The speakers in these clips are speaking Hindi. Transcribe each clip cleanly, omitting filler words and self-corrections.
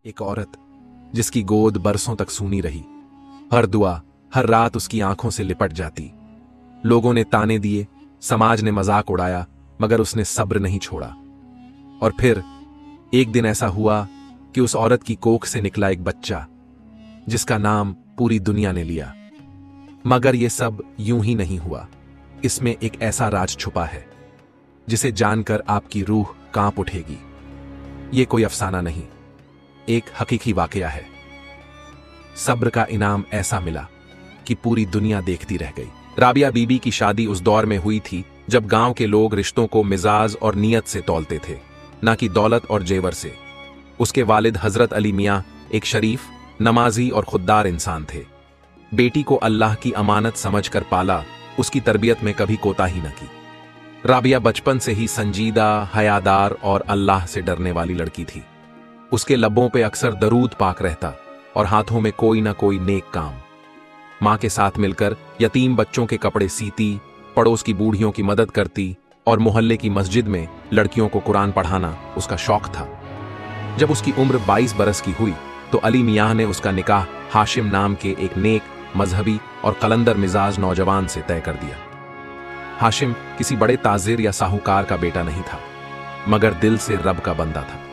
एक औरत जिसकी गोद बरसों तक सूनी रही। हर दुआ हर रात उसकी आंखों से लिपट जाती। लोगों ने ताने दिए, समाज ने मजाक उड़ाया, मगर उसने सब्र नहीं छोड़ा। और फिर एक दिन ऐसा हुआ कि उस औरत की कोख से निकला एक बच्चा जिसका नाम पूरी दुनिया ने लिया। मगर यह सब यूं ही नहीं हुआ। इसमें एक ऐसा राज छुपा है जिसे जानकर आपकी रूह कांप उठेगी। यह कोई अफसाना नहीं, एक हकीकी वाकया है। सब्र का इनाम ऐसा मिला कि पूरी दुनिया देखती रह गई। राबिया बीबी की शादी उस दौर में हुई थी जब गांव के लोग रिश्तों को मिजाज और नियत से तौलते थे, ना कि दौलत और जेवर से। उसके वालिद हजरत अली मियां एक शरीफ, नमाजी और खुददार इंसान थे। बेटी को अल्लाह की अमानत समझकर पाला, उसकी तरबियत में कभी कोताही न की। राबिया बचपन से ही संजीदा, हयादार और अल्लाह से डरने वाली लड़की थी। उसके लबों पे अक्सर दरूद पाक रहता और हाथों में कोई ना कोई नेक काम। मां के साथ मिलकर यतीम बच्चों के कपड़े सीती, पड़ोस की बूढ़ियों की मदद करती और मोहल्ले की मस्जिद में लड़कियों को कुरान पढ़ाना उसका शौक था। जब उसकी उम्र 22 बरस की हुई तो अली मियां ने उसका निकाह हाशिम नाम के एक नेक, मजहबी और कलंदर मिजाज नौजवान से तय कर दिया। हाशिम किसी बड़े ताजिर या साहूकार का बेटा नहीं था, मगर दिल से रब का बंदा था।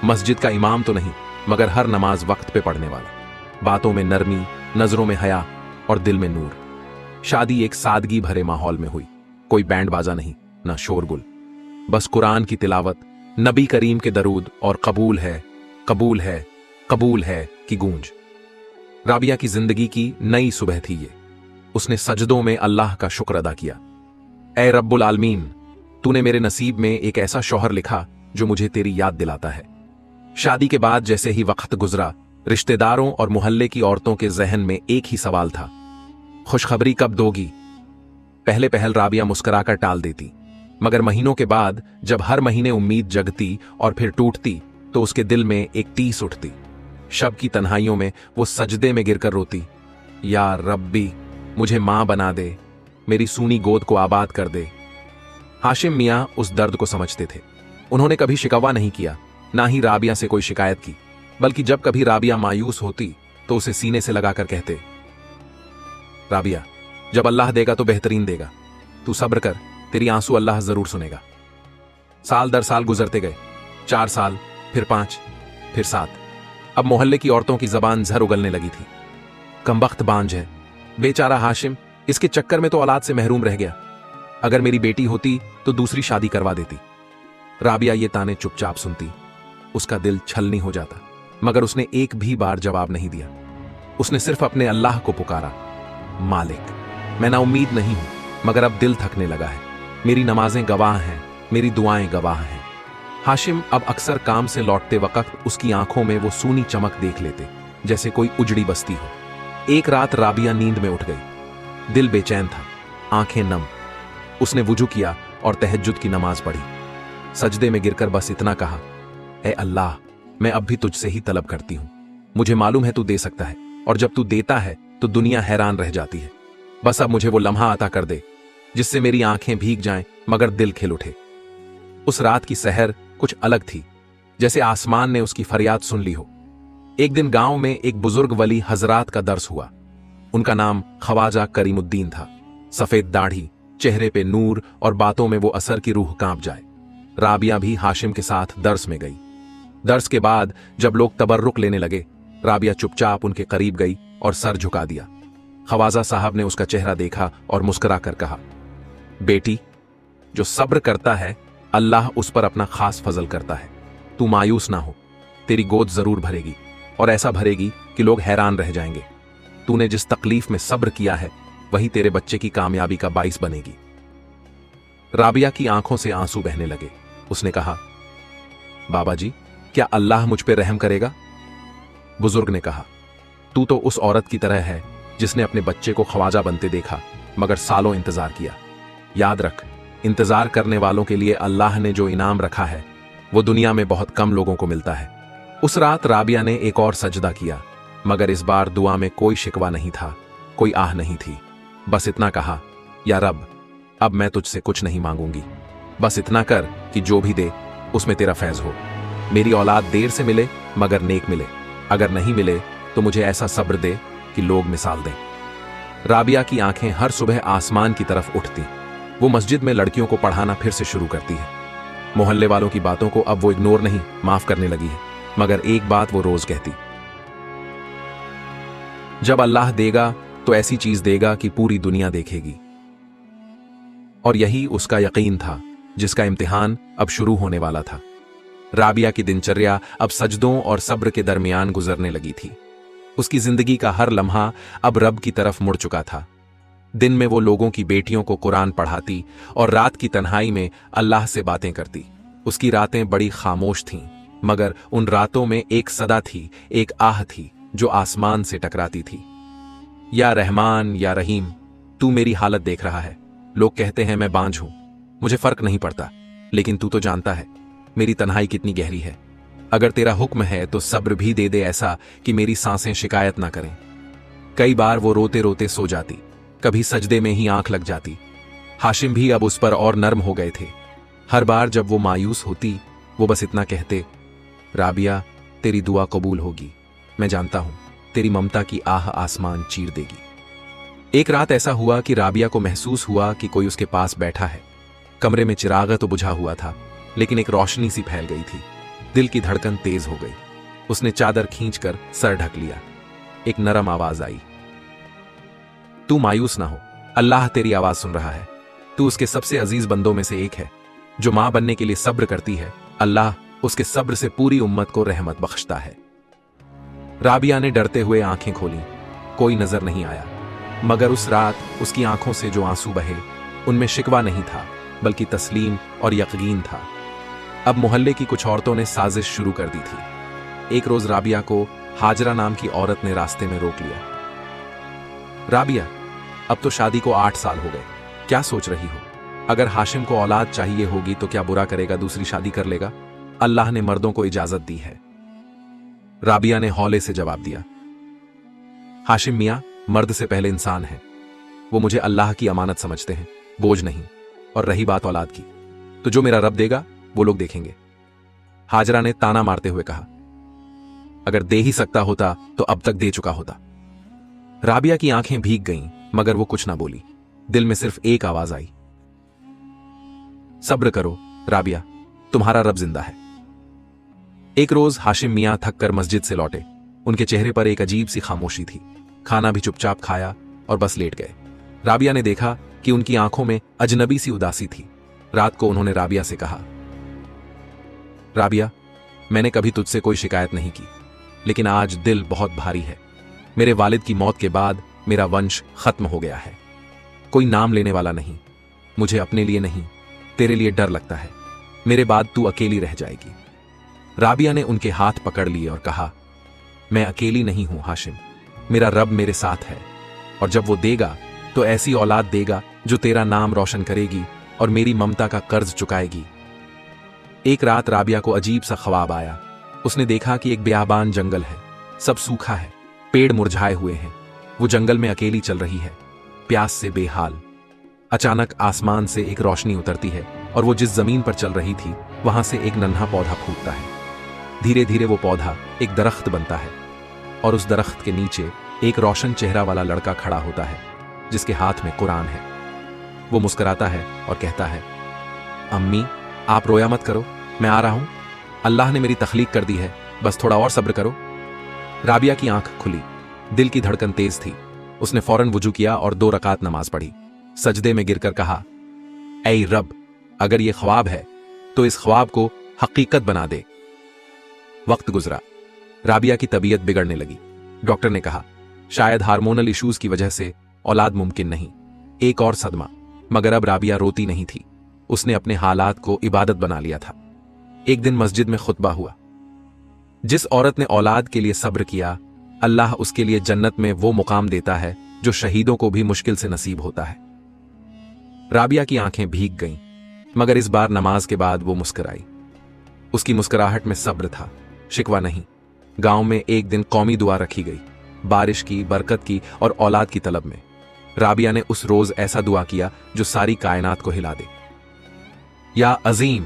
मस्जिद का इमाम तो नहीं, मगर हर नमाज वक्त पे पढ़ने वाला। बातों में नरमी, नजरों में हया और दिल में नूर। शादी एक सादगी भरे माहौल में हुई। कोई बैंड बाजा नहीं, ना शोरगुल, बस कुरान की तिलावत, नबी करीम के दरूद और कबूल है, कबूल है, कबूल है की गूंज। राबिया की जिंदगी की नई सुबह थी ये। उसने सजदों में अल्लाह का शुक्र अदा किया। ऐ रब्बुल आलमीन, तूने मेरे नसीब में एक ऐसा शौहर लिखा जो मुझे तेरी याद दिलाता है। शादी के बाद जैसे ही वक्त गुजरा, रिश्तेदारों और मोहल्ले की औरतों के जहन में एक ही सवाल था, खुशखबरी कब दोगी? पहले पहल राबिया मुस्कुराकर टाल देती, मगर महीनों के बाद जब हर महीने उम्मीद जगती और फिर टूटती तो उसके दिल में एक टीस उठती। शब की तन्हाइयों में वो सजदे में गिरकर रोती, या रब्बी, मुझे मां बना दे, मेरी सूनी गोद को आबाद कर दे। हाशिम मियां उस दर्द को समझते थे। उन्होंने कभी शिकवा नहीं किया, ना ही राबिया से कोई शिकायत की, बल्कि जब कभी राबिया मायूस होती तो उसे सीने से लगाकर कहते, राबिया, जब अल्लाह देगा तो बेहतरीन देगा, तू सब्र कर, तेरी आंसू अल्लाह जरूर सुनेगा। साल दर साल गुजरते गए। 4 साल, फिर 5, फिर 7। अब मोहल्ले की औरतों की जबान झर उगलने लगी थी। कमबख्त बांझ है, बेचारा हाशिम, इसके चक्कर में तो औलाद से महरूम रह गया। अगर मेरी बेटी होती तो दूसरी शादी करवा देती। राबिया ये ताने चुपचाप सुनती। उसका दिल छलनी हो जाता, मगर उसने एक भी बार जवाब नहीं दिया। उसने सिर्फ अपने अल्लाह को पुकारा, मालिक, मैं ना उम्मीद नहीं हूं, मगर अब दिल थकने लगा है। मेरी नमाजें गवाह हैं, मेरी दुआएं गवाह हैं। हाशिम अब अक्सर काम से लौटते वक्त उसकी आंखों में वो सूनी चमक देख लेते, जैसे कोई उजड़ी बस्ती हो। एक रात राबिया नींद में उठ गई। दिल बेचैन था, आंखें नम। उसने वुजू किया और तहज्जुद की नमाज पढ़ी। सजदे में गिरकर बस इतना कहा, ऐ अल्लाह, मैं अब भी तुझसे ही तलब करती हूं। मुझे मालूम है तू दे सकता है, और जब तू देता है तो दुनिया हैरान रह जाती है। बस अब मुझे वो लम्हा अता कर दे जिससे मेरी आंखें भीग जाएं मगर दिल खिल उठे। उस रात की सहर कुछ अलग थी, जैसे आसमान ने उसकी फरियाद सुन ली हो। एक दिन गांव में एक बुजुर्ग वली हजरात का दर्स हुआ। उनका नाम ख्वाजा करीमुद्दीन था। सफेद दाढ़ी, चेहरे पे नूर और बातों में वो असर की रूह कांप जाए। राबिया भी हाशिम के साथ दर्स में गई। दर्स के बाद जब लोग तबर्रुक लेने लगे, राबिया चुपचाप उनके करीब गई और सर झुका दिया। ख्वाजा साहब ने उसका चेहरा देखा और मुस्कुरा कर कहा, बेटी, जो सब्र करता है अल्लाह उस पर अपना खास फजल करता है। तू मायूस ना हो, तेरी गोद जरूर भरेगी, और ऐसा भरेगी कि लोग हैरान रह जाएंगे। तूने जिस तकलीफ में सब्र किया है वही तेरे बच्चे की कामयाबी का बाइस बनेगी। राबिया की आंखों से आंसू बहने लगे। उसने कहा, बाबा जी, क्या अल्लाह मुझ पे रहम करेगा? बुजुर्ग ने कहा, तू तो उस औरत की तरह है जिसने अपने बच्चे को ख्वाजा बनते देखा मगर सालों इंतजार किया। याद रख, इंतजार करने वालों के लिए अल्लाह ने जो इनाम रखा है वो दुनिया में बहुत कम लोगों को मिलता है। उस रात राबिया ने एक और सजदा किया, मगर इस बार दुआ में कोई शिकवा नहीं था, कोई आह नहीं थी। बस इतना कहा, या रब, अब मैं तुझसे कुछ नहीं मांगूंगी, बस इतना कर कि जो भी दे उसमें तेरा फैज हो। मेरी औलाद देर से मिले मगर नेक मिले, अगर नहीं मिले तो मुझे ऐसा सब्र दे कि लोग मिसाल दें। राबिया की आंखें हर सुबह आसमान की तरफ उठती। वो मस्जिद में लड़कियों को पढ़ाना फिर से शुरू करती है। मोहल्ले वालों की बातों को अब वो इग्नोर नहीं, माफ करने लगी है। मगर एक बात वो रोज कहती, जब अल्लाह देगा तो ऐसी चीज देगा कि पूरी दुनिया देखेगी। और यही उसका यकीन था, जिसका इम्तिहान अब शुरू होने वाला था। राबिया की दिनचर्या अब सजदों और सब्र के दरमियान गुजरने लगी थी। उसकी जिंदगी का हर लम्हा अब रब की तरफ मुड़ चुका था। दिन में वो लोगों की बेटियों को कुरान पढ़ाती और रात की तन्हाई में अल्लाह से बातें करती। उसकी रातें बड़ी खामोश थीं, मगर उन रातों में एक सदा थी, एक आह थी जो आसमान से टकराती थी। या रहमान या रहीम, तू मेरी हालत देख रहा है। लोग कहते हैं मैं बांझ हूं, मुझे फर्क नहीं पड़ता, लेकिन तू तो जानता है मेरी तन्हाई कितनी गहरी है। अगर तेरा हुक्म है तो सब्र भी दे दे, ऐसा कि मेरी सांसें शिकायत ना करें। कई बार वो रोते रोते सो जाती, कभी सजदे में ही आंख लग जाती। हाशिम भी अब उस पर और नर्म हो गए थे। हर बार जब वो मायूस होती, वो बस इतना कहते, राबिया तेरी दुआ कबूल होगी, मैं जानता हूं तेरी ममता की आह आसमान चीर देगी। एक रात ऐसा हुआ कि राबिया को महसूस हुआ कि कोई उसके पास बैठा है। कमरे में चिराग तो बुझा हुआ था, लेकिन एक रोशनी सी फैल गई थी। दिल की धड़कन तेज हो गई। उसने चादर खींचकर सर ढक लिया। एक नरम आवाज आई, तू मायूस ना हो, अल्लाह तेरी आवाज सुन रहा है। तू उसके सबसे अजीज बंदों में से एक है, जो मां बनने के लिए सब्र करती है। अल्लाह उसके सब्र से पूरी उम्मत को रहमत बख्शता है। राबिया ने डरते हुए आंखें खोली। कोई नजर नहीं आया, मगर उस रात उसकी आंखों से जो आंसू बहे, उनमें शिकवा नहीं था, बल्कि तस्लीम और यकीन था। अब मोहल्ले की कुछ औरतों ने साजिश शुरू कर दी थी। एक रोज राबिया को हाजरा नाम की औरत ने रास्ते में रोक लिया। राबिया, अब तो शादी को 8 साल हो गए, क्या सोच रही हो? अगर हाशिम को औलाद चाहिए होगी तो क्या बुरा करेगा, दूसरी शादी कर लेगा? अल्लाह ने मर्दों को इजाजत दी है। राबिया ने हौले से जवाब दिया, हाशिम मियां मर्द से पहले इंसान है। वो मुझे अल्लाह की अमानत समझते हैं, बोझ नहीं। और रही बात औलाद की, तो जो मेरा रब देगा वो लोग देखेंगे। हाजरा ने ताना मारते हुए कहा, अगर दे ही सकता होता तो अब तक दे चुका होता। राबिया की आंखें भीग गईं, मगर वो कुछ ना बोली। दिल में सिर्फ एक आवाज आई, सब्र करो राबिया, तुम्हारा रब जिंदा है। एक रोज हाशिम मियां थक कर मस्जिद से लौटे। उनके चेहरे पर एक अजीब सी खामोशी थी। खाना भी चुपचाप खाया और बस लेट गए। राबिया ने देखा कि उनकी आंखों में अजनबी सी उदासी थी। रात को उन्होंने राबिया से कहा, राबिया, मैंने कभी तुझसे कोई शिकायत नहीं की, लेकिन आज दिल बहुत भारी है। मेरे वालिद की मौत के बाद मेरा वंश खत्म हो गया है। कोई नाम लेने वाला नहीं। मुझे अपने लिए नहीं, तेरे लिए डर लगता है। मेरे बाद तू अकेली रह जाएगी। राबिया ने उनके हाथ पकड़ लिए और कहा, मैं अकेली नहीं हूं हाशिम, मेरा रब मेरे साथ है। और जब वो देगा तो ऐसी औलाद देगा जो तेरा नाम रोशन करेगी और मेरी ममता का कर्ज चुकाएगी। एक रात राबिया को अजीब सा ख्वाब आया। उसने देखा कि एक बियाबान जंगल है, सब सूखा है, पेड़ मुरझाए हुए हैं। वो जंगल में अकेली चल रही है, प्यास से बेहाल। अचानक आसमान से एक रोशनी उतरती है और वो जिस जमीन पर चल रही थी वहां से एक नन्हा पौधा फूटता है। धीरे धीरे वो पौधा एक दरख्त बनता है और उस दरख्त के नीचे एक रोशन चेहरा वाला लड़का खड़ा होता है, जिसके हाथ में कुरान है। वो मुस्कुराता है और कहता है, अम्मी आप रोया मत करो, मैं आ रहा हूं। अल्लाह ने मेरी तख्लीक कर दी है, बस थोड़ा और सब्र करो। राबिया की आंख खुली, दिल की धड़कन तेज थी। उसने फौरन वुजू किया और 2 रकात नमाज पढ़ी। सजदे में गिरकर कहा, ऐ रब, अगर ये ख्वाब है तो इस ख्वाब को हकीकत बना दे। वक्त गुजरा, राबिया की तबीयत बिगड़ने लगी। डॉक्टर ने कहा, शायद हार्मोनल इश्यूज की वजह से औलाद मुमकिन नहीं। एक और सदमा। मगर अब राबिया रोती नहीं थी। उसने अपने हालात को इबादत बना लिया था। एक दिन मस्जिद में खुतबा हुआ। जिस औरत ने औलाद के लिए सब्र किया, अल्लाह उसके लिए जन्नत में वो मुकाम देता है जो शहीदों को भी मुश्किल से नसीब होता है। राबिया की आंखें भीग गईं, मगर इस बार नमाज के बाद वो मुस्कुराई। उसकी मुस्कुराहट में सब्र था, शिकवा नहीं। गांव में एक दिन कौमी दुआ रखी गई, बारिश की, बरकत की और औलाद की तलब में। राबिया ने उस रोज ऐसा दुआ किया जो सारी कायनात को हिला दे। या अजीम,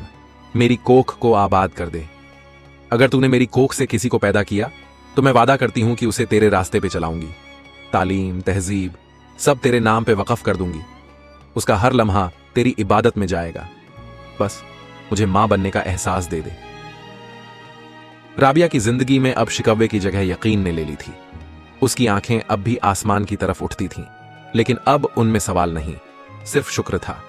मेरी कोख को आबाद कर दे। अगर तूने मेरी कोख से किसी को पैदा किया तो मैं वादा करती हूं कि उसे तेरे रास्ते पे चलाऊंगी। तालीम, तहजीब सब तेरे नाम पे वक़फ कर दूंगी। उसका हर लम्हा तेरी इबादत में जाएगा। बस मुझे मां बनने का एहसास दे दे। राबिया की जिंदगी में अब शिकवे की जगह यकीन ने ले ली थी। उसकी आंखें अब भी आसमान की तरफ उठती थीं, लेकिन अब उनमें सवाल नहीं, सिर्फ शुक्र था।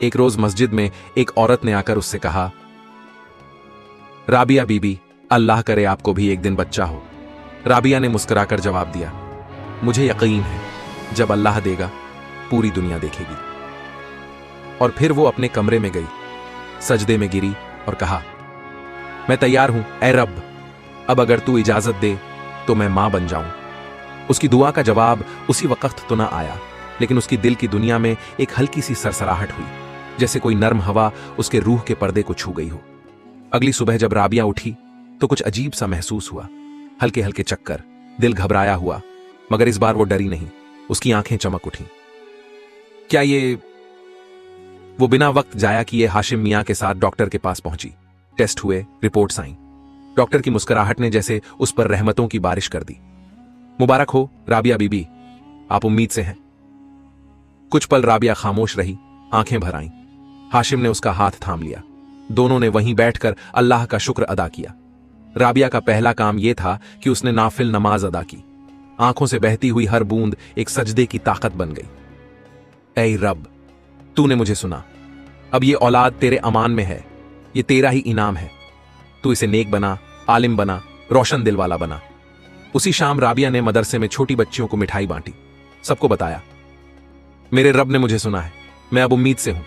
एक रोज मस्जिद में एक औरत ने आकर उससे कहा, राबिया बीबी, अल्लाह करे आपको भी एक दिन बच्चा हो। राबिया ने मुस्कुराकर जवाब दिया, मुझे यकीन है जब अल्लाह देगा पूरी दुनिया देखेगी। और फिर वो अपने कमरे में गई, सजदे में गिरी और कहा, मैं तैयार हूं ऐ रब, अब अगर तू इजाजत दे तो मैं मां बन जाऊं। उसकी दुआ का जवाब उसी वक्त तो ना आया, लेकिन उसकी दिल की दुनिया में एक हल्की सी सरसराहट हुई, जैसे कोई नर्म हवा उसके रूह के पर्दे को छू गई हो। अगली सुबह जब राबिया उठी तो कुछ अजीब सा महसूस हुआ, हल्के हल्के चक्कर, दिल घबराया हुआ, मगर इस बार वो डरी नहीं। उसकी आंखें चमक उठी। क्या ये वो बिना वक्त जाया किए हाशिम मियां के साथ डॉक्टर के पास पहुंची। टेस्ट हुए, रिपोर्ट्स आईं। डॉक्टर की मुस्कुराहट ने जैसे उस पर रहमतों की बारिश कर दी। मुबारक हो राबिया बीबी, आप उम्मीद से हैं। कुछ पल राबिया खामोश रही, आंखें भर आईं। हाशिम ने उसका हाथ थाम लिया। दोनों ने वहीं बैठकर अल्लाह का शुक्र अदा किया। राबिया का पहला काम यह था कि उसने नाफिल नमाज अदा की। आंखों से बहती हुई हर बूंद एक सजदे की ताकत बन गई। ऐ रब, तूने मुझे सुना। अब ये औलाद तेरे अमान में है, ये तेरा ही इनाम है। तू इसे नेक बना, आलिम बना, रोशन दिल वाला बना। उसी शाम राबिया ने मदरसे में छोटी बच्चियों को मिठाई बांटी, सबको बताया, मेरे रब ने मुझे सुना है, मैं अब उम्मीद से हूं।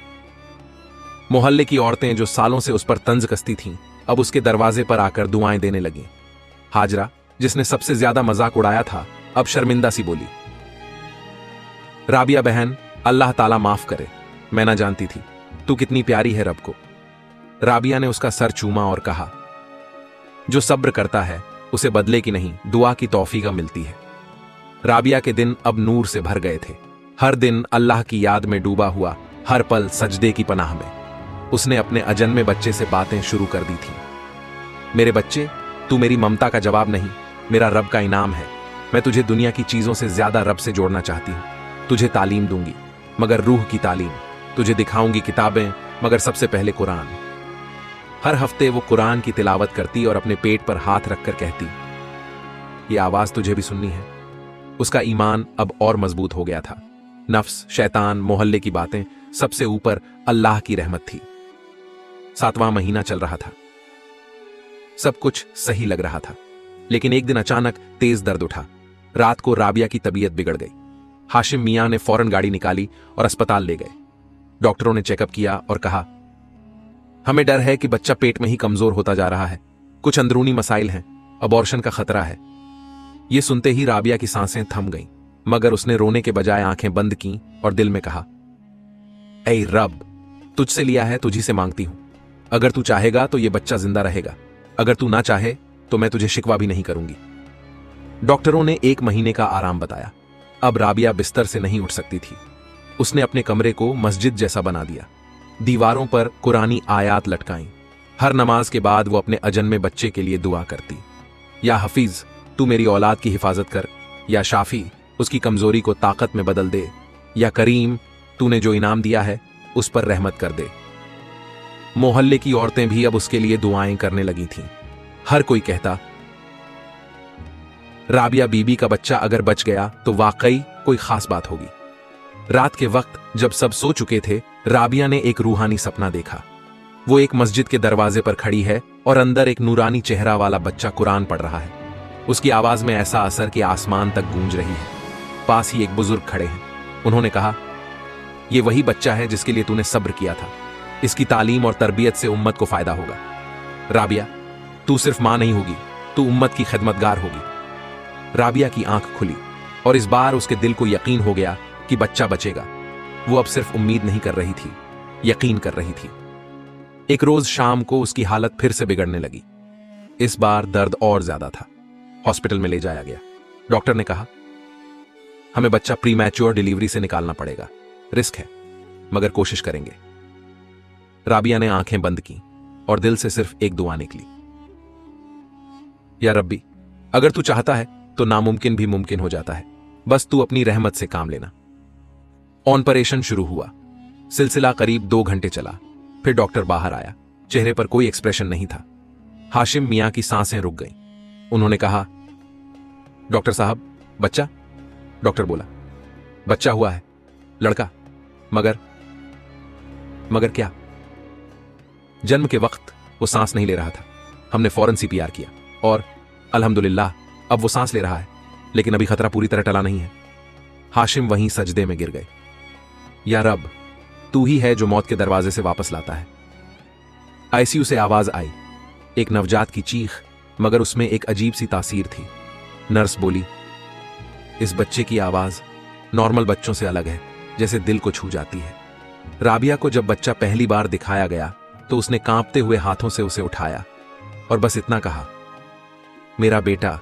मोहल्ले की औरतें जो सालों से उस पर तंज कसती थीं, अब उसके दरवाजे पर आकर दुआएं देने लगीं। हाजरा, जिसने सबसे ज्यादा मजाक उड़ाया था, अब शर्मिंदा सी बोली, राबिया बहन, अल्लाह ताला माफ करे, मैं ना जानती थी तू कितनी प्यारी है रब को। राबिया ने उसका सर चूमा और कहा, जो सब्र करता है उसे बदले की नहीं, दुआ की तौफीक मिलती है। राबिया के दिन अब नूर से भर गए थे। हर दिन अल्लाह की याद में डूबा हुआ, हर पल सजदे की पनाह में। उसने अपने अजन्मे बच्चे से बातें शुरू कर दी थी। मेरे बच्चे, तू मेरी ममता का जवाब नहीं, मेरा रब का इनाम है। मैं तुझे दुनिया की चीजों से ज्यादा रब से जोड़ना चाहती हूं। तुझे तालीम दूंगी, मगर रूह की तालीम। तुझे दिखाऊंगी किताबें, मगर सबसे पहले कुरान। हर हफ्ते वो कुरान की तिलावत करती और अपने पेट पर हाथ रखकर कहती, ये आवाज तुझे भी सुननी है। उसका ईमान अब और मजबूत हो गया था। नफ्स, शैतान, मोहल्ले की बातें, सबसे ऊपर अल्लाह की रहमत थी। 7वां महीना चल रहा था। सब कुछ सही लग रहा था, लेकिन एक दिन अचानक तेज दर्द उठा। रात को राबिया की तबीयत बिगड़ गई। हाशिम मियां ने फौरन गाड़ी निकाली और अस्पताल ले गए। डॉक्टरों ने चेकअप किया और कहा, हमें डर है कि बच्चा पेट में ही कमजोर होता जा रहा है, कुछ अंदरूनी मसाइल हैं, अबॉर्शन का खतरा है। यह सुनते ही राबिया की सांसें थम गईं, मगर उसने रोने के बजाय आंखें बंद की और दिल में कहा, ऐ रब, तुझसे लिया है, तुझी से मांगती हूं। अगर तू चाहेगा तो यह बच्चा जिंदा रहेगा, अगर तू ना चाहे तो मैं तुझे शिकवा भी नहीं करूंगी। डॉक्टरों ने 1 महीने का आराम बताया। अब राबिया बिस्तर से नहीं उठ सकती थी। उसने अपने कमरे को मस्जिद जैसा बना दिया। दीवारों पर कुरानी आयात लटकाईं। हर नमाज के बाद वो अपने अजन्मे बच्चे के लिए दुआ करती, या हफीज, तू मेरी औलाद की हिफाजत कर, या शाफी, उसकी कमजोरी को ताकत में बदल दे, या करीम, तूने जो इनाम दिया है उस पर रहमत कर दे। मोहल्ले की औरतें भी अब उसके लिए दुआएं करने लगी थीं। हर कोई कहता, राबिया बीबी का बच्चा अगर बच गया तो वाकई कोई खास बात होगी। रात के वक्त जब सब सो चुके थे, राबिया ने एक रूहानी सपना देखा। वो एक मस्जिद के दरवाजे पर खड़ी है और अंदर एक नूरानी चेहरा वाला बच्चा कुरान पढ़ रहा है। उसकी आवाज में ऐसा असर कि आसमान तक गूंज रही है। पास ही एक बुजुर्ग खड़े हैं। उन्होंने कहा, ये वही बच्चा है जिसके लिए तूने सब्र किया था। इसकी तालीम और तरबियत से उम्मत को फायदा होगा। राबिया, तू सिर्फ मां नहीं होगी, तू उम्मत की खिदमतगार होगी। राबिया की आंख खुली और इस बार उसके दिल को यकीन हो गया कि बच्चा बचेगा। वो अब सिर्फ उम्मीद नहीं कर रही थी, यकीन कर रही थी। एक रोज शाम को उसकी हालत फिर से बिगड़ने लगी। इस बार दर्द और ज्यादा था। हॉस्पिटल में ले जाया गया। डॉक्टर ने कहा, हमें बच्चा प्रीमैच्योर डिलीवरी से निकालना पड़ेगा, रिस्क है, मगर कोशिश करेंगे। राबिया ने आंखें बंद की और दिल से सिर्फ एक दुआ निकली, या रब्बी, अगर तू चाहता है तो नामुमकिन भी मुमकिन हो जाता है, बस तू अपनी रहमत से काम लेना। ऑपरेशन शुरू हुआ। सिलसिला करीब 2 घंटे चला। फिर डॉक्टर बाहर आया। चेहरे पर कोई एक्सप्रेशन नहीं था। हाशिम मियां की सांसें रुक गईं। उन्होंने कहा, डॉक्टर साहब, बच्चा? डॉक्टर बोला, बच्चा हुआ है, लड़का। मगर क्या? जन्म के वक्त वो सांस नहीं ले रहा था। हमने फौरन सीपीआर किया और अल्हम्दुलिल्लाह अब वो सांस ले रहा है, लेकिन अभी खतरा पूरी तरह टला नहीं है। हाशिम वहीं सजदे में गिर गए। या रब, तू ही है जो मौत के दरवाजे से वापस लाता है। आईसीयू से आवाज आई, एक नवजात की चीख, मगर उसमें एक अजीब सी तासीर थी। नर्स बोली, इस बच्चे की आवाज नॉर्मल बच्चों से अलग है, जैसे दिल को छू जाती है। राबिया को जब बच्चा पहली बार दिखाया गया तो उसने कांपते हुए हाथों से उसे उठाया और बस इतना कहा, मेरा बेटा,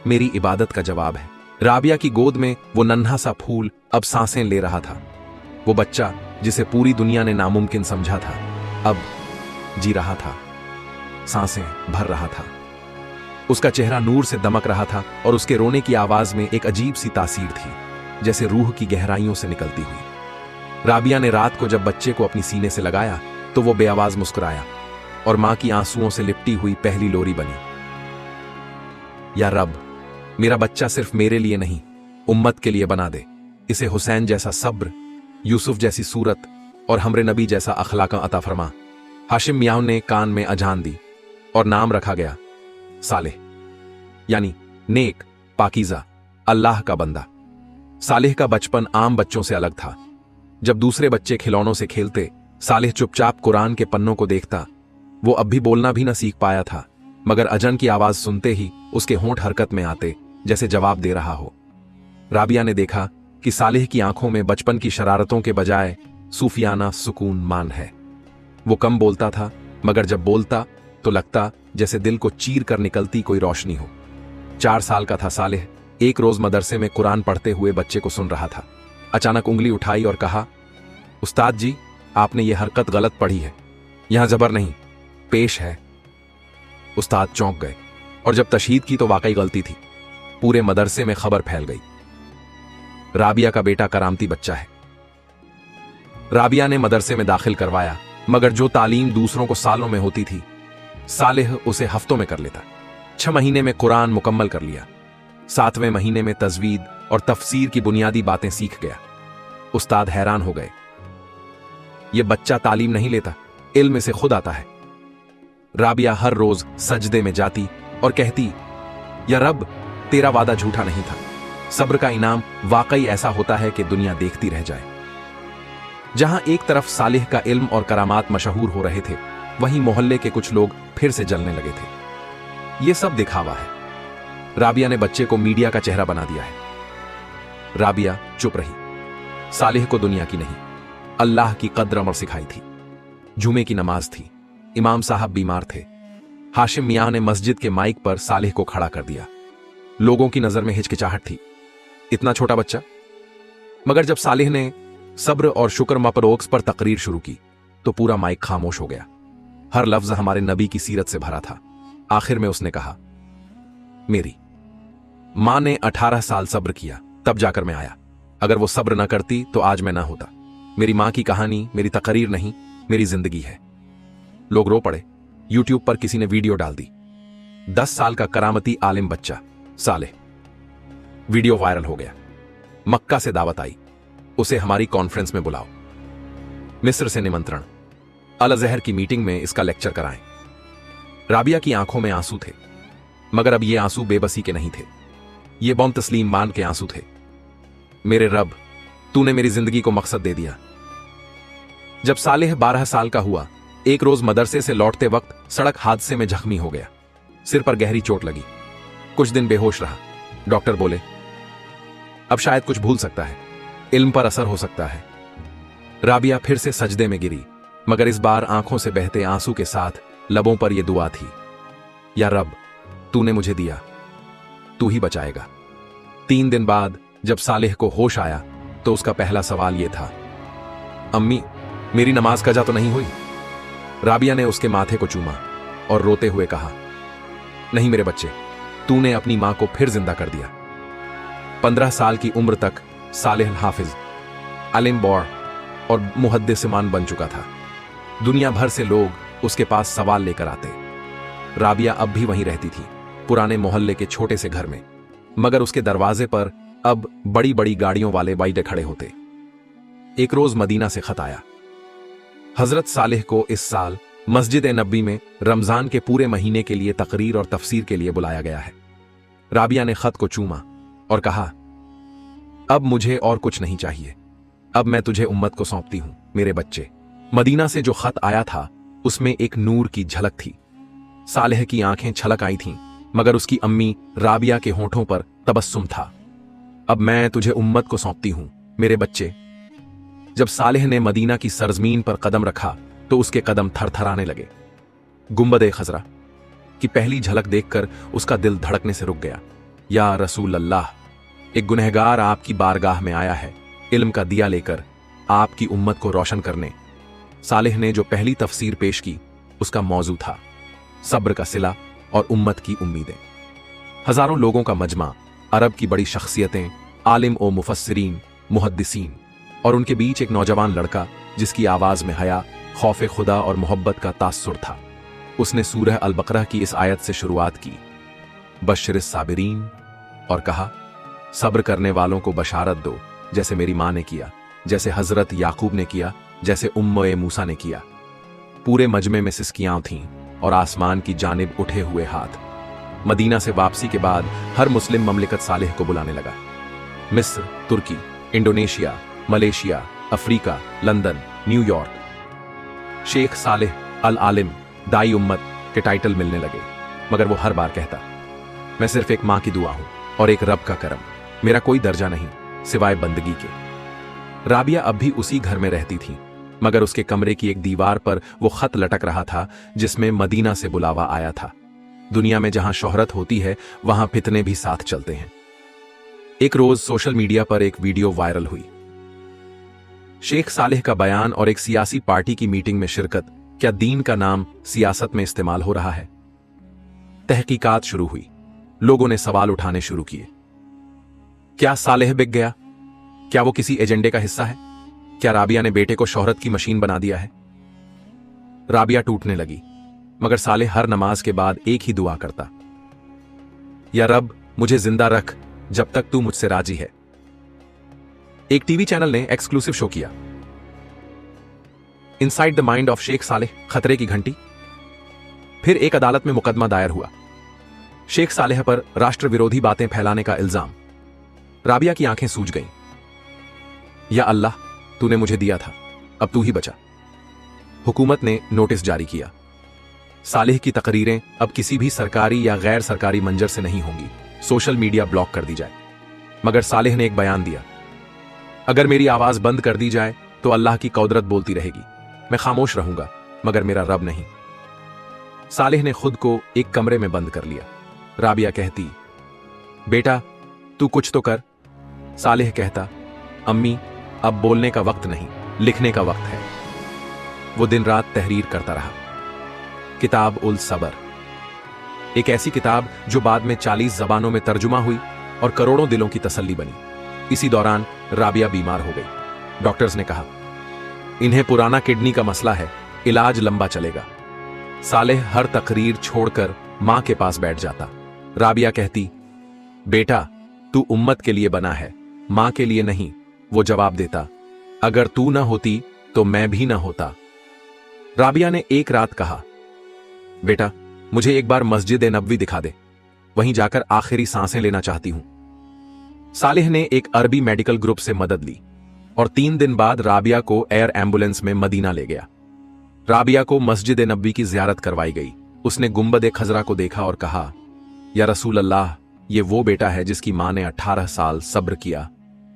मेरी इबादत का जवाब है। राबिया की गोद में वो नन्हा सा फूल अब सांसें ले रहा था। वो बच्चा जिसे पूरी दुनिया ने नामुमकिन समझा था, अब जी रहा था, सांसें भर रहा था। उसका चेहरा नूर से दमक रहा था और उसके रोने की आवाज में एक अजीब सी तासीर थी, जैसे रूह की गहराइयों से निकलती हुई। राबिया ने रात को जब बच्चे को अपनी सीने से लगाया तो वो बेआवाज मुस्कुराया और मां की आंसुओं से लिपटी हुई पहली लोरी बनी। या रब, मेरा बच्चा सिर्फ मेरे लिए नहीं, उम्मत के लिए बना दे। इसे हुसैन जैसा सब्र, यूसुफ जैसी सूरत और हमरे नबी जैसा अखलाक अता फरमा। हाशिम मियां ने कान में अजान दी और नाम रखा गया सालेह, यानी नेक, पाकीज़ा, अल्लाह का बंदा। सालेह का बचपन आम बच्चों से अलग था। जब दूसरे बच्चे खिलौनों से खेलते, सालेह चुपचाप कुरान के पन्नों को देखता। वो अब भी बोलना भी न सीख पाया था, मगर अजन की आवाज सुनते ही उसके होंठ हरकत में आते, जैसे जवाब दे रहा हो। राबिया ने देखा कि सालेह की आंखों में बचपन की शरारतों के बजाय सूफियाना सुकून मान है। वो कम बोलता था, मगर जब बोलता तो लगता जैसे दिल को चीर कर निकलती कोई रोशनी हो। 4 साल का था सालेह। एक रोज मदरसे में कुरान पढ़ते हुए बच्चे को सुन रहा था। अचानक उंगली उठाई और कहा, उस्ताद जी, आपने ये हरकत गलत पढ़ी है, यहां जबर नहीं, पेश है। उस्ताद चौंक गए और जब तशहीद की तो वाकई गलती थी। पूरे मदरसे में खबर फैल गई, राबिया का बेटा करामती बच्चा है। राबिया ने मदरसे में दाखिल करवाया, मगर जो तालीम दूसरों को सालों में होती थी, सालेह उसे हफ्तों में कर लेता। 6 महीने में कुरान मुकम्मल कर लिया। 7वें महीने में तजवीद और तफसीर की बुनियादी बातें सीख गया। उस्ताद हैरान हो गए, यह बच्चा तालीम नहीं लेता, इल्म से खुद आता है। राबिया हर रोज सजदे में जाती और कहती, या रब, तेरा वादा झूठा नहीं था। सब्र का इनाम वाकई ऐसा होता है कि दुनिया देखती रह जाए। जहां एक तरफ सालेह का इल्म और करामात मशहूर हो रहे थे, वहीं मोहल्ले के कुछ लोग फिर से जलने लगे थे। यह सब दिखावा है। राबिया ने बच्चे को मीडिया का चेहरा बना दिया है। राबिया चुप रही। सालेह को दुनिया की नहीं, अल्लाह की कद्र अमर सिखाई थी। जुमे की नमाज थी। इमाम साहब बीमार थे। हाशिम मियां ने मस्जिद के माइक पर सालेह को खड़ा कर दिया। लोगों की नजर में हिचकिचाहट थी, इतना छोटा बच्चा। मगर जब सालेह ने सब्र और शुक्र मपरोक्स पर तकरीर शुरू की तो पूरा माइक खामोश हो गया। हर लफ्ज हमारे नबी की सीरत से भरा था। आखिर में उसने कहा, मेरी मां ने 18 साल सब्र किया, तब जाकर मैं आया। अगर वो सब्र न करती तो आज मैं ना होता। मेरी मां की कहानी मेरी तकरीर नहीं, मेरी जिंदगी है। लोग रो पड़े। यूट्यूब पर किसी ने वीडियो डाल दी, 10 साल का करामती आलिम बच्चा सालेह। वीडियो वायरल हो गया। मक्का से दावत आई, उसे हमारी कॉन्फ्रेंस में बुलाओ। मिस्र से निमंत्रण, अल अज़हर की मीटिंग में इसका लेक्चर कराएं। राबिया की आंखों में आंसू थे, मगर अब ये आंसू बेबसी के नहीं थे, ये बौम तस्लीम मान के आंसू थे। मेरे रब, तूने मेरी जिंदगी को मकसद दे दिया। जब सालेह 12 साल का हुआ, एक रोज मदरसे से लौटते वक्त सड़क हादसे में जख्मी हो गया। सिर पर गहरी चोट लगी। कुछ दिन बेहोश रहा। डॉक्टर बोले, अब शायद कुछ भूल सकता है, इल्म पर असर हो सकता है। राबिया फिर से सजदे में गिरी, मगर इस बार आंखों से बहते आंसू के साथ लबों पर यह दुआ थी, या रब, तूने मुझे दिया, तू ही बचाएगा। 3 दिन बाद जब सालेह को होश आया तो उसका पहला सवाल यह था, अम्मी, मेरी नमाज कजा तो नहीं हुई? राबिया ने उसके माथे को चूमा और रोते हुए कहा, नहीं मेरे बच्चे, तूने अपनी मां को फिर जिंदा कर दिया। 15 साल की उम्र तक सालेह हाफिज, अलिम बौर और मुहद्दिसमान बन चुका था। दुनिया भर से लोग उसके पास सवाल लेकर आते। राबिया अब भी वहीं रहती थी, पुराने मोहल्ले के छोटे से घर में, मगर उसके दरवाजे पर अब बड़ी बड़ी गाड़ियों वाले बाइडे खड़े होते। एक रोज मदीना से खत आया। हजरत सालेह को इस साल मस्जिद नबी में रमजान के पूरे महीने के लिए तकरीर और तफसीर के लिए बुलाया गया है। राबिया ने खत को चूमा और कहा, अब मुझे और कुछ नहीं चाहिए, अब मैं तुझे उम्मत को सौंपती हूं, मेरे बच्चे। मदीना से जो खत आया था उसमें एक नूर की झलक थी। सालेह की आंखें छलक आई थीं, मगर उसकी अम्मी राबिया के होठों पर तबस्सुम था। अब मैं तुझे उम्मत को सौंपती हूं, मेरे बच्चे। जब सालेह ने मदीना की सरजमीन पर कदम रखा तो उसके कदम थरथराने लगे। गुंबद खजरा की पहली झलक देखकर उसका दिल धड़कने से रुक गया। या रसूल अल्लाह, एक गुनहगार आपकी बारगाह में आया है, इल्म का दिया लेकर आपकी उम्मत को रोशन करने। सालेह ने जो पहली तफसीर पेश की उसका मौजू था सब्र का सिला और उम्मत की उम्मीदें। हजारों लोगों का मजमा, अरब की बड़ी शख्सियतें, आलिम और मुफस्सिरीन, मुहद्दिसीन, और उनके बीच एक नौजवान लड़का जिसकी आवाज में हया, खौफ खुदा और मोहब्बत का तासुर था। उसने सूरह अल बकरा की इस आयत से शुरुआत की, बश्शिरिस साबिरीन, और कहा, सब्र करने वालों को बशारत दो, जैसे मेरी मां ने किया, जैसे हजरत याकूब ने किया, जैसे उम्मे मूसा ने किया। पूरे मजमे में सिसकियां थीं और आसमान की जानिब उठे हुए हाथ। मदीना से वापसी के बाद हर मुस्लिम ममलिकत सालेह को बुलाने लगा। मिस्र, तुर्की, Indonesia, Malaysia, Africa, London, New York. Sheikh Saleh al Alim, दाई उम्मत के टाइटल मिलने लगे, मगर वो हर बार कहता, मैं सिर्फ एक मां की दुआ हूं और एक रब का करम, मेरा कोई दर्जा नहीं सिवाय बंदगी के। राबिया अब भी उसी घर में रहती थी, मगर उसके कमरे की एक दीवार पर वो खत लटक रहा था जिसमें मदीना से बुलावा आया था। दुनिया में जहां शोहरत होती है वहां फितने भी साथ चलते हैं। एक रोज सोशल मीडिया पर एक वीडियो वायरल हुई। शेख सालेह का बयान और एक सियासी पार्टी की मीटिंग में शिरकत। क्या दीन का नाम सियासत में इस्तेमाल हो रहा है? तहकीकात शुरू हुई, लोगों ने सवाल उठाने शुरू किए। क्या सालेह बिक गया? क्या वो किसी एजेंडे का हिस्सा है? क्या राबिया ने बेटे को शोहरत की मशीन बना दिया है? राबिया टूटने लगी, मगर सालेह हर नमाज के बाद एक ही दुआ करता, या रब मुझे जिंदा रख जब तक तू मुझसे राजी है। एक टीवी चैनल ने एक्सक्लूसिव शो किया, inside the mind of Sheikh Saleh, खतरे की घंटी। फिर एक अदालत में मुकदमा दायर हुआ, शेख सालेह पर राष्ट्र विरोधी बातें फैलाने का इल्जाम। राबिया की आंखें सूज गईं। या अल्लाह, तूने मुझे दिया था, अब तू ही बचा। हुकूमत ने नोटिस जारी किया, सालेह की तकरीरें अब किसी भी सरकारी या गैर सरकारी मंजर से नहीं होंगी, सोशल मीडिया ब्लॉक कर दी जाए। मगर सालेह ने एक बयान दिया, अगर मेरी आवाज बंद कर दी जाए तो अल्लाह की कौदरत बोलती रहेगी, मैं खामोश रहूंगा मगर मेरा रब नहीं। सालेह ने खुद को एक कमरे में बंद कर लिया। राबिया कहती, बेटा तू कुछ तो कर। सालेह कहता, अम्मी अब बोलने का वक्त नहीं, लिखने का वक्त है। वो दिन रात तहरीर करता रहा। किताब उल सबर, एक ऐसी किताब जो बाद में 40 जबानों में तर्जुमा हुई और करोड़ों दिलों की तसल्ली बनी। इसी दौरान राबिया बीमार हो गई। डॉक्टर्स ने कहा, इन्हें पुराना किडनी का मसला है, इलाज लंबा चलेगा। सालेह हर तकरीर छोड़कर मां के पास बैठ जाता। राबिया कहती, बेटा तू उम्मत के लिए बना है, मां के लिए नहीं। वो जवाब देता, अगर तू ना होती तो मैं भी ना होता। राबिया ने एक रात कहा, बेटा मुझे एक बार मस्जिद नबवी दिखा दे, वहीं जाकर आखिरी सांसें लेना चाहती हूं। सालेह ने एक अरबी मेडिकल ग्रुप से मदद ली और 3 दिन बाद राबिया को एयर एम्बुलेंस में मदीना ले गया। राबिया को मस्जिद नबवी की जियारत करवाई गई। उसने गुंबद खजरा को देखा और कहा, या रसूल अल्लाह, ये वो बेटा है जिसकी मां ने 18 साल सब्र किया,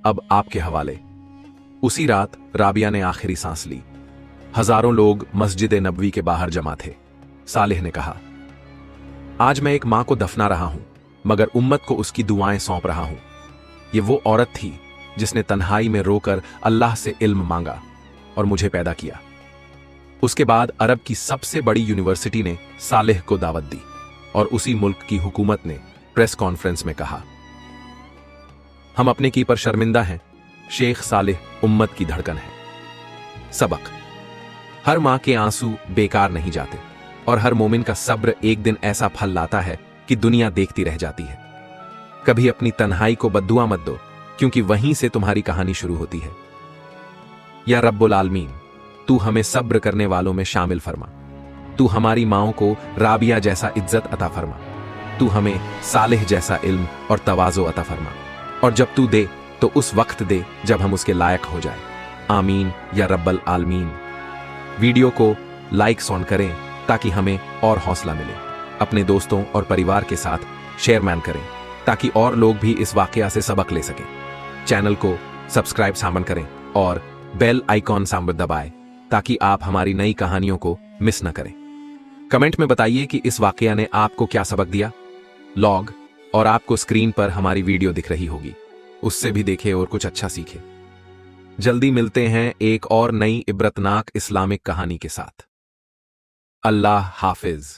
अब आपके हवाले। उसी रात राबिया ने आखिरी सांस ली। हजारों लोग मस्जिद नबवी के बाहर जमा थे। सालेह ने कहा, आज मैं एक मां को दफना रहा हूं, मगर उम्मत को उसकी दुआएं सौंप रहा हूं। ये वो औरत थी जिसने तन्हाई में रोकर अल्लाह से इल्म मांगा और मुझे पैदा किया। उसके बाद अरब की सबसे बड़ी यूनिवर्सिटी ने सालेह को दावत दी और उसी मुल्क की हुकूमत ने प्रेस कॉन्फ्रेंस में कहा, हम अपने की पर शर्मिंदा हैं। शेख सालेह उम्मत की धड़कन है। सबक, हर मां के आंसू बेकार नहीं जाते और हर मोमिन का सब्र एक दिन ऐसा फल लाता है कि दुनिया देखती रह जाती है। कभी अपनी तन्हाई को बद्दुआ मत दो, क्योंकि वहीं से तुम्हारी कहानी शुरू होती है। या रब्बुल आलमीन, तू हमें सब्र करने वालों में शामिल फरमा। तू हमारी माओं को राबिया जैसा इज्जत अता फरमा। तू हमें सालेह जैसा इल्म और तवाज़ो अता फरमा, और जब तू दे तो उस वक्त दे जब हम उसके लायक हो जाए। आमीन या रब्बल आलमीन। वीडियो को लाइक्स ऑन करें ताकि हमें और हौसला मिले। अपने दोस्तों और परिवार के साथ शेयरमैन करें ताकि और लोग भी इस वाकया से सबक ले सकें। चैनल को सब्सक्राइब सामन करें और बेल आइकॉन सामन दबाएं ताकि आप हमारी नई कहानियों को मिस न करें। कमेंट में बताइए कि इस वाकया ने आपको क्या सबक दिया। लॉग और आपको स्क्रीन पर हमारी वीडियो दिख रही होगी, उससे भी देखें और कुछ अच्छा सीखें। जल्दी मिलते हैं एक और नई इबरतनाक इस्लामिक कहानी के साथ। अल्लाह हाफिज।